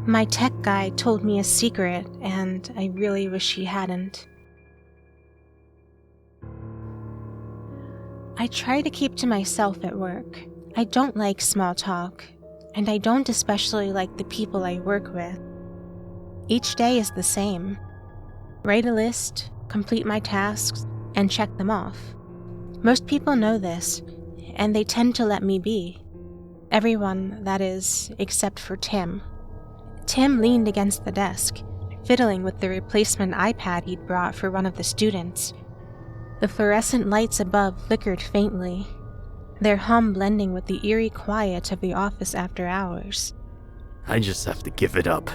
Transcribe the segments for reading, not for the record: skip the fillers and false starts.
My tech guy told me a secret, and I really wish he hadn't. I try to keep to myself at work. I don't like small talk, and I don't especially like the people I work with. Each day is the same. Write a list, complete my tasks, and check them off. Most people know this, and they tend to let me be. Everyone, that is, except for Tim. Tim leaned against the desk, fiddling with the replacement iPad he'd brought for one of the students. The fluorescent lights above flickered faintly, their hum blending with the eerie quiet of the office after hours. I just have to give it up,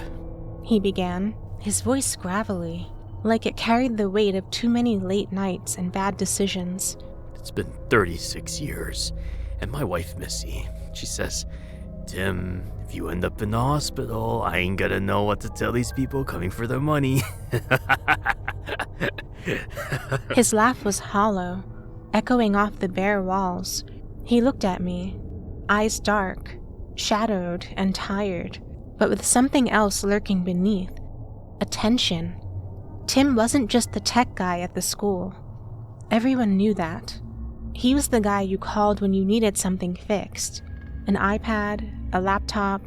he began, his voice gravelly, like it carried the weight of too many late nights and bad decisions. It's been 36 years, and my wife, Missy, she says, Tim, if you end up in the hospital, I ain't gonna know what to tell these people coming for their money. His laugh was hollow, echoing off the bare walls. He looked at me, eyes dark, shadowed and tired, but with something else lurking beneath. Attention. Tim wasn't just the tech guy at the school. Everyone knew that. He was the guy you called when you needed something fixed. An iPad, a laptop,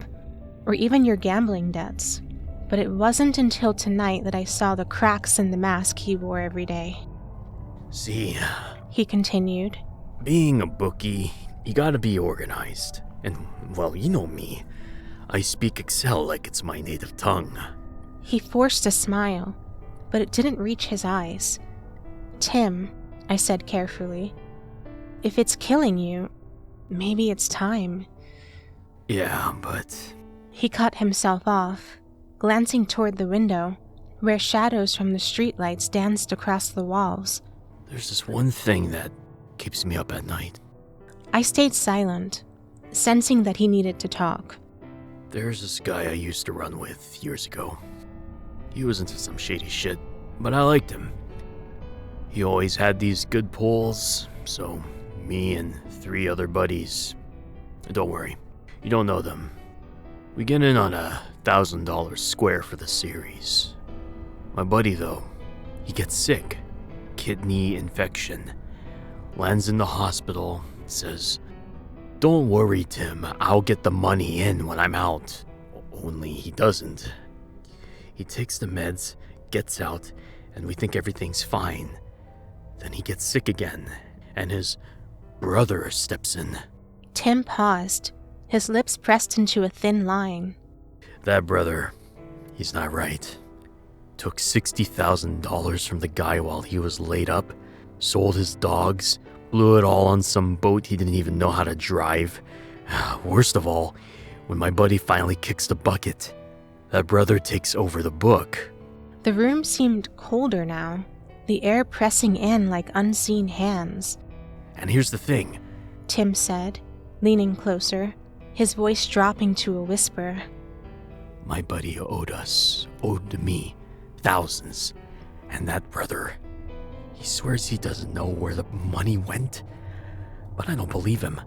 or even your gambling debts. But it wasn't until tonight that I saw the cracks in the mask he wore every day. See, he continued, being a bookie, you gotta be organized. And, well, you know me. I speak Excel like it's my native tongue. He forced a smile, but it didn't reach his eyes. Tim, I said carefully, if it's killing you, maybe it's time. Yeah, but... He cut himself off, glancing toward the window, where shadows from the streetlights danced across the walls. There's this one thing that keeps me up at night. I stayed silent, sensing that he needed to talk. There's this guy I used to run with years ago. He was into some shady shit, but I liked him. He always had these good pulls, so me and 3 other buddies, don't worry, you don't know them. We get in on $1,000 square for the series. My buddy, though, he gets sick, kidney infection, lands in the hospital, says, "Don't worry, Tim, I'll get the money in when I'm out." Only he doesn't. He takes the meds, gets out, and we think everything's fine. Then he gets sick again, and his brother steps in. Tim paused, his lips pressed into a thin line. That brother, he's not right. Took $60,000 from the guy while he was laid up, sold his dogs, blew it all on some boat he didn't even know how to drive. Worst of all, when my buddy finally kicks the bucket, that brother takes over the book. The room seemed colder now, the air pressing in like unseen hands. And here's the thing, Tim said, leaning closer, his voice dropping to a whisper. My buddy owed me thousands, and that brother, he swears he doesn't know where the money went, but I don't believe him.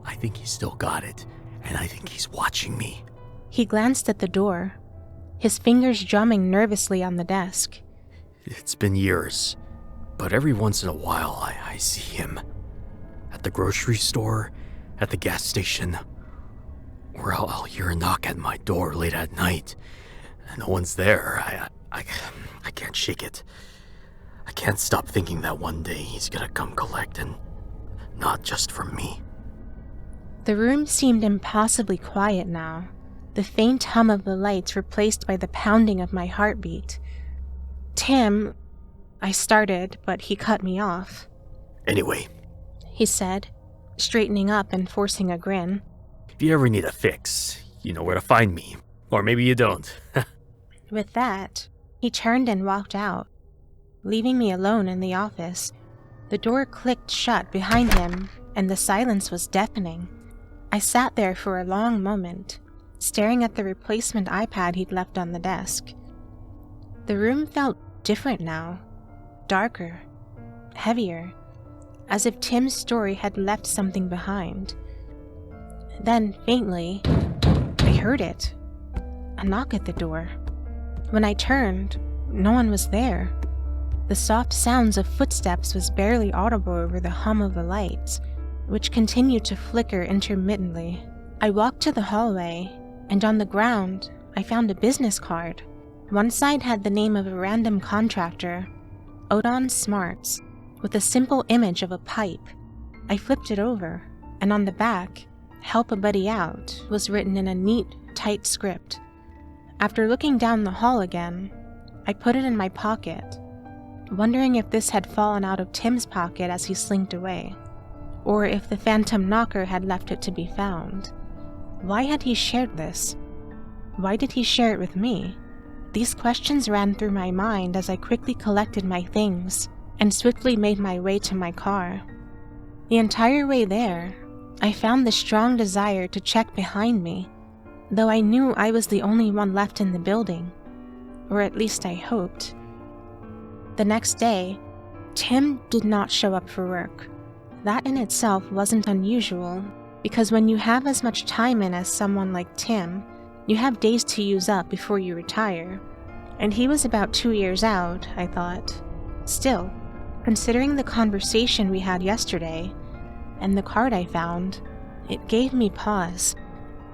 I think he still got it, and I think he's watching me. He glanced at the door, his fingers drumming nervously on the desk. It's been years, but every once in a while I see him. At the grocery store, at the gas station, or I'll hear a knock at my door late at night. No one's there. I can't shake it. I can't stop thinking that one day he's gonna come collect, and not just from me. The room seemed impossibly quiet now, the faint hum of the lights replaced by the pounding of my heartbeat. Tim, I started, but he cut me off. Anyway, he said, straightening up and forcing a grin. If you ever need a fix, you know where to find me. Or maybe you don't. With that, he turned and walked out, leaving me alone in the office. The door clicked shut behind him, and the silence was deafening. I sat there for a long moment, staring at the replacement iPad he'd left on the desk. The room felt different now, darker, heavier, as if Tim's story had left something behind. Then, faintly, I heard it. a knock at the door. When I turned, no one was there. The soft sounds of footsteps was barely audible over the hum of the lights, which continued to flicker intermittently. I walked to the hallway, and on the ground, I found a business card. One side had the name of a random contractor, Odon Smarts, with a simple image of a pipe. I flipped it over, and on the back, "Help a Buddy Out," was written in a neat, tight script. After looking down the hall again, I put it in my pocket, wondering if this had fallen out of Tim's pocket as he slinked away, or if the phantom knocker had left it to be found. Why had he shared this? Why did he share it with me? These questions ran through my mind as I quickly collected my things and swiftly made my way to my car. The entire way there, I found the strong desire to check behind me, though I knew I was the only one left in the building, or at least I hoped. The next day, Tim did not show up for work. That in itself wasn't unusual, because when you have as much time in as someone like Tim, you have days to use up before you retire. And he was about 2 years out, I thought. Still, considering the conversation we had yesterday, and the card I found, it gave me pause.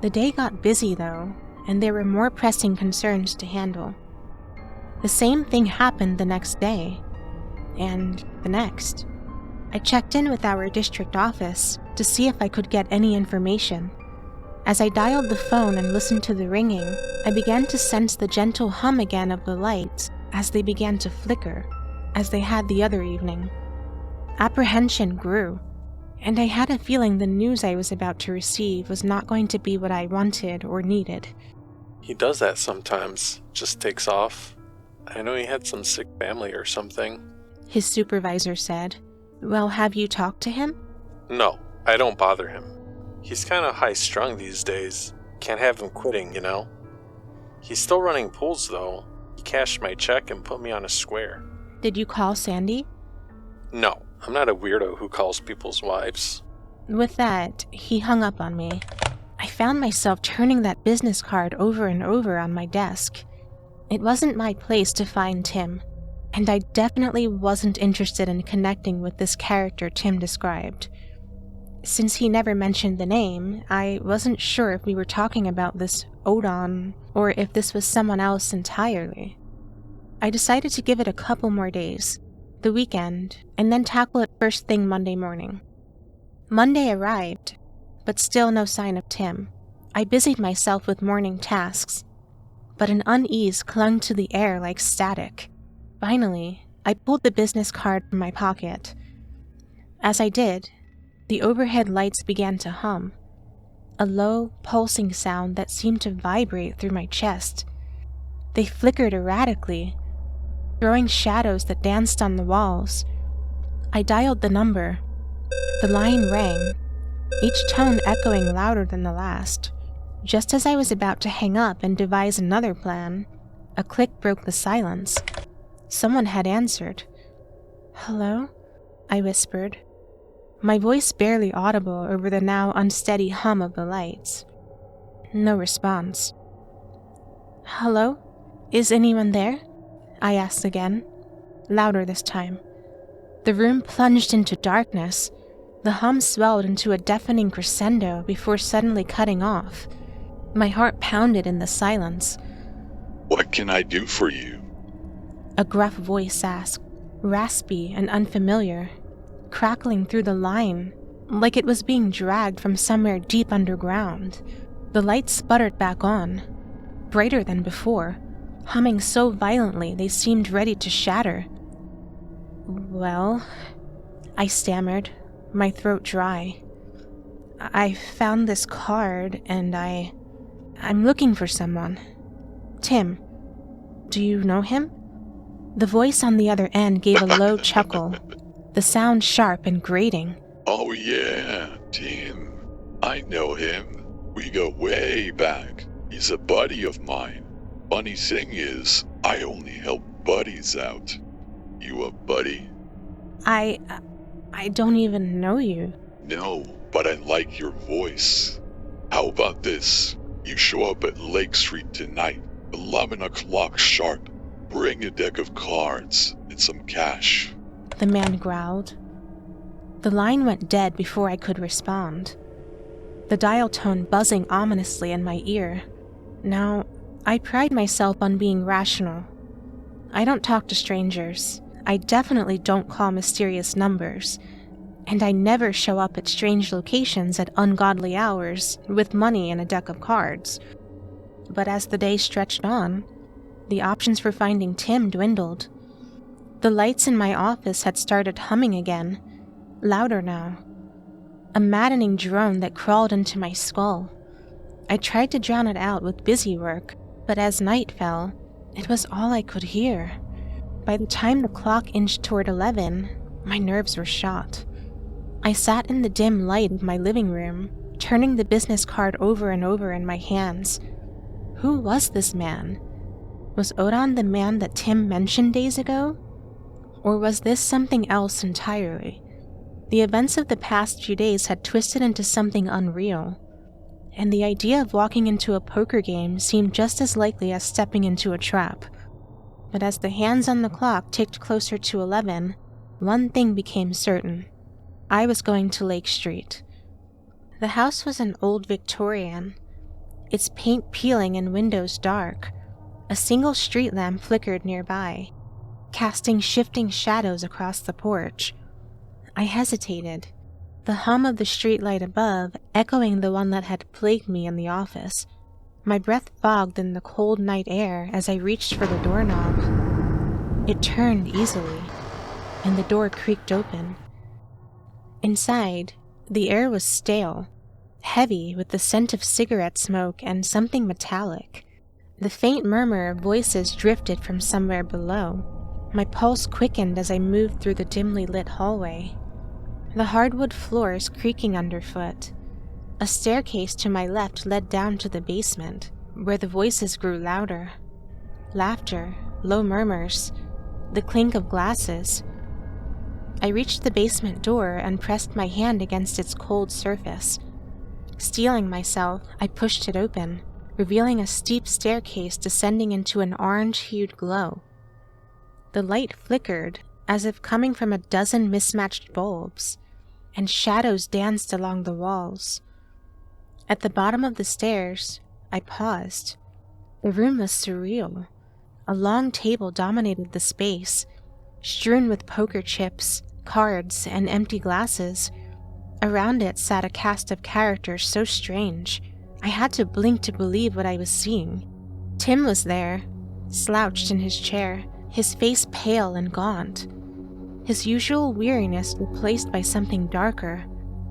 The day got busy though, and there were more pressing concerns to handle. The same thing happened the next day, and the next. I checked in with our district office to see if I could get any information. As I dialed the phone and listened to the ringing, I began to sense the gentle hum again of the lights as they began to flicker, as they had the other evening. Apprehension grew, and I had a feeling the news I was about to receive was not going to be what I wanted or needed. He does that sometimes, just takes off. I know he had some sick family or something. His supervisor said. Well, have you talked to him? No, I don't bother him. He's kinda high-strung these days. Can't have him quitting, you know? He's still running pools, though. He cashed my check and put me on a square. Did you call Sandy? No, I'm not a weirdo who calls people's wives. With that, he hung up on me. I found myself turning that business card over and over on my desk. It wasn't my place to find Tim, and I definitely wasn't interested in connecting with this character Tim described. Since he never mentioned the name, I wasn't sure if we were talking about this Odon, or if this was someone else entirely. I decided to give it a couple more days, the weekend, and then tackle it first thing Monday morning. Monday arrived, but still no sign of Tim. I busied myself with morning tasks, but an unease clung to the air like static. Finally, I pulled the business card from my pocket. As I did, the overhead lights began to hum, a low, pulsing sound that seemed to vibrate through my chest. They flickered erratically, throwing shadows that danced on the walls. I dialed the number. The line rang, each tone echoing louder than the last. Just as I was about to hang up and devise another plan, a click broke the silence. Someone had answered. "Hello?" I whispered, my voice barely audible over the now unsteady hum of the lights. No response. "Hello? Is anyone there?" I asked again, louder this time. The room plunged into darkness. The hum swelled into a deafening crescendo before suddenly cutting off. My heart pounded in the silence. "What can I do for you?" A gruff voice asked, raspy and unfamiliar, crackling through the line, like it was being dragged from somewhere deep underground. The lights sputtered back on, brighter than before, humming so violently they seemed ready to shatter. "Well," I stammered, my throat dry. "I found this card, and I'm looking for someone. Tim. Do you know him?" The voice on the other end gave a low chuckle, the sound sharp and grating. "Oh yeah, Tim. I know him. We go way back. He's a buddy of mine. Funny thing is, I only help buddies out. You a buddy?" I don't even know you." "No, but I like your voice. How about this? You show up at Lake Street tonight, 11 o'clock sharp. Bring a deck of cards and some cash. The man growled. The line went dead before I could respond, the dial tone buzzing ominously in my ear. Now, I pride myself on being rational. I don't talk to strangers. I definitely don't call mysterious numbers. And I never show up at strange locations at ungodly hours with money and a deck of cards. But as the day stretched on, the options for finding Tim dwindled. The lights in my office had started humming again, louder now. A maddening drone that crawled into my skull. I tried to drown it out with busy work, but as night fell, it was all I could hear. By the time the clock inched toward 11, my nerves were shot. I sat in the dim light of my living room, turning the business card over and over in my hands. Who was this man? Was Odon the man that Tim mentioned days ago? Or was this something else entirely? The events of the past few days had twisted into something unreal, and the idea of walking into a poker game seemed just as likely as stepping into a trap. But as the hands on the clock ticked closer to 11, one thing became certain. I was going to Lake Street. The house was an old Victorian, its paint peeling and windows dark. A single street lamp flickered nearby, casting shifting shadows across the porch. I hesitated, the hum of the streetlight above echoing the one that had plagued me in the office. My breath fogged in the cold night air as I reached for the doorknob. It turned easily, and the door creaked open. Inside, the air was stale, heavy with the scent of cigarette smoke and something metallic. The faint murmur of voices drifted from somewhere below. My pulse quickened as I moved through the dimly lit hallway. The hardwood floors creaking underfoot. A staircase to my left led down to the basement, where the voices grew louder. Laughter, low murmurs, the clink of glasses. I reached the basement door and pressed my hand against its cold surface. Steeling myself, I pushed it open, revealing a steep staircase descending into an orange-hued glow. The light flickered, as if coming from a dozen mismatched bulbs, and shadows danced along the walls. At the bottom of the stairs, I paused. The room was surreal. A long table dominated the space, strewn with poker chips, cards, and empty glasses. Around it sat a cast of characters so strange, I had to blink to believe what I was seeing. Tim was there, slouched in his chair, his face pale and gaunt. His usual weariness replaced by something darker.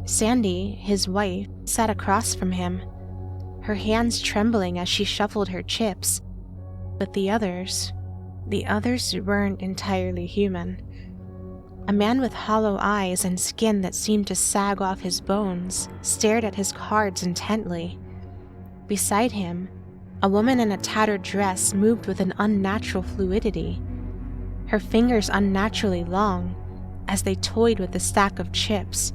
Sandy, his wife, sat across from him, her hands trembling as she shuffled her chips. But the others weren't entirely human. A man with hollow eyes and skin that seemed to sag off his bones stared at his cards intently. Beside him, a woman in a tattered dress moved with an unnatural fluidity, her fingers unnaturally long as they toyed with the stack of chips.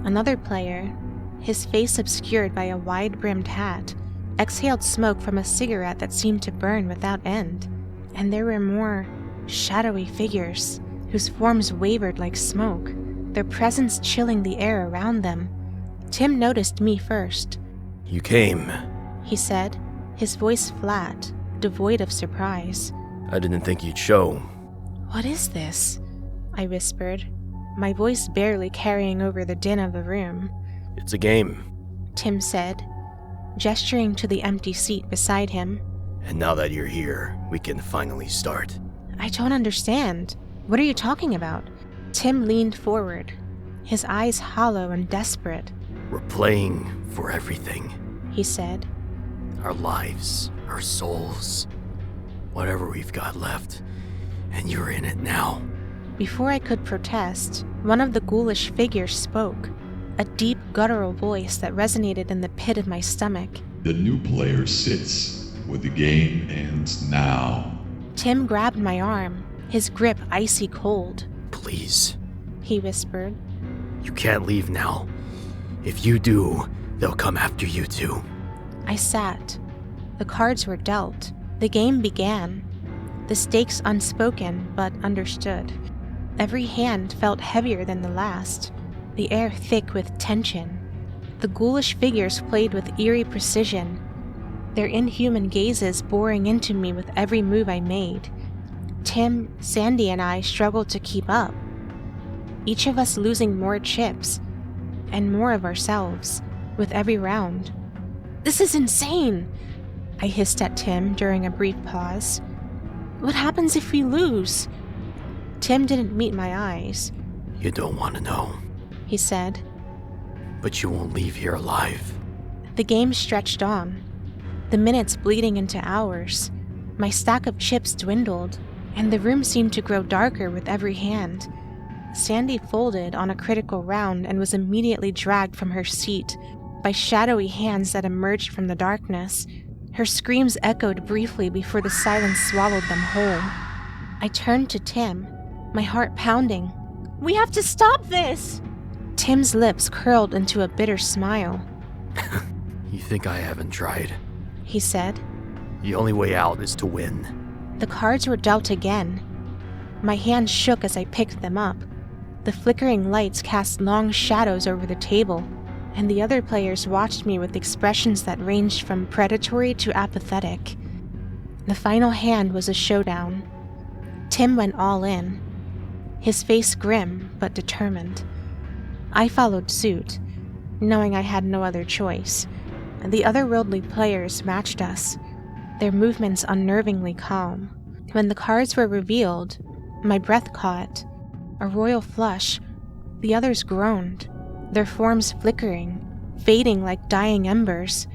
Another player, his face obscured by a wide-brimmed hat, exhaled smoke from a cigarette that seemed to burn without end. And there were more shadowy figures whose forms wavered like smoke, their presence chilling the air around them. Tim noticed me first. You came. He said, his voice flat, devoid of surprise. I didn't think you'd show. What is this? I whispered, my voice barely carrying over the din of the room. It's a game, Tim said, gesturing to the empty seat beside him. and now that you're here, we can finally start. I don't understand. What are you talking about? Tim leaned forward, his eyes hollow and desperate. We're playing for everything. He said. Our lives, our souls, whatever we've got left. And you're in it now. Before I could protest, one of the ghoulish figures spoke, a deep guttural voice that resonated in the pit of my stomach. The new player sits where the game ends now. Tim grabbed my arm, his grip icy cold. Please. He whispered. You can't leave now. If you do, they'll come after you too. I sat. The cards were dealt. The game began. The stakes unspoken, but understood. Every hand felt heavier than the last, the air thick with tension. The ghoulish figures played with eerie precision, their inhuman gazes boring into me with every move I made. Tim, Sandy, and I struggled to keep up, each of us losing more chips, and more of ourselves, with every round. "This is insane!" I hissed at Tim during a brief pause. "What happens if we lose?" Tim didn't meet my eyes. You don't want to know, He said. but you won't leave here alive. The game stretched on, the minutes bleeding into hours. My stack of chips dwindled, and the room seemed to grow darker with every hand. Sandy folded on a critical round and was immediately dragged from her seat by shadowy hands that emerged from the darkness. Her screams echoed briefly before the silence swallowed them whole. I turned to Tim, my heart pounding. "We have to stop this!" Tim's lips curled into a bitter smile. You think I haven't tried? He said. The only way out is to win. The cards were dealt again. My hands shook as I picked them up. The flickering lights cast long shadows over the table, and the other players watched me with expressions that ranged from predatory to apathetic. The final hand was a showdown. Tim went all in, his face grim but determined. I followed suit, knowing I had no other choice. The otherworldly players matched us, their movements unnervingly calm. When the cards were revealed, my breath caught. A royal flush. The others groaned, their forms flickering, fading like dying embers.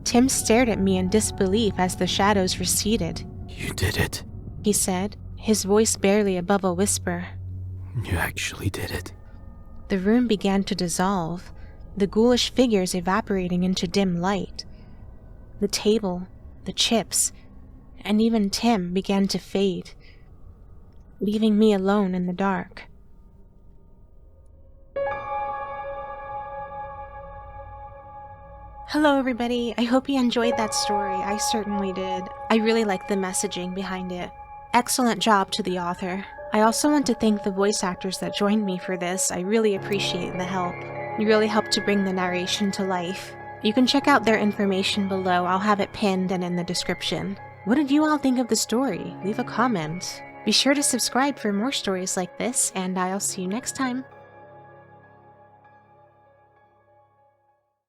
Tim stared at me in disbelief as the shadows receded. You did it. He said, his voice barely above a whisper. You actually did it. The room began to dissolve, the ghoulish figures evaporating into dim light. The table, the chips, and even Tim began to fade, leaving me alone in the dark. Hello everybody, I hope you enjoyed that story. I certainly did. I really liked the messaging behind it. Excellent job to the author. I also want to thank the voice actors that joined me for this. I really appreciate the help. You really helped to bring the narration to life. You can check out their information below. I'll have it pinned and in the description. What did you all think of the story? Leave a comment. Be sure to subscribe for more stories like this, and I'll see you next time.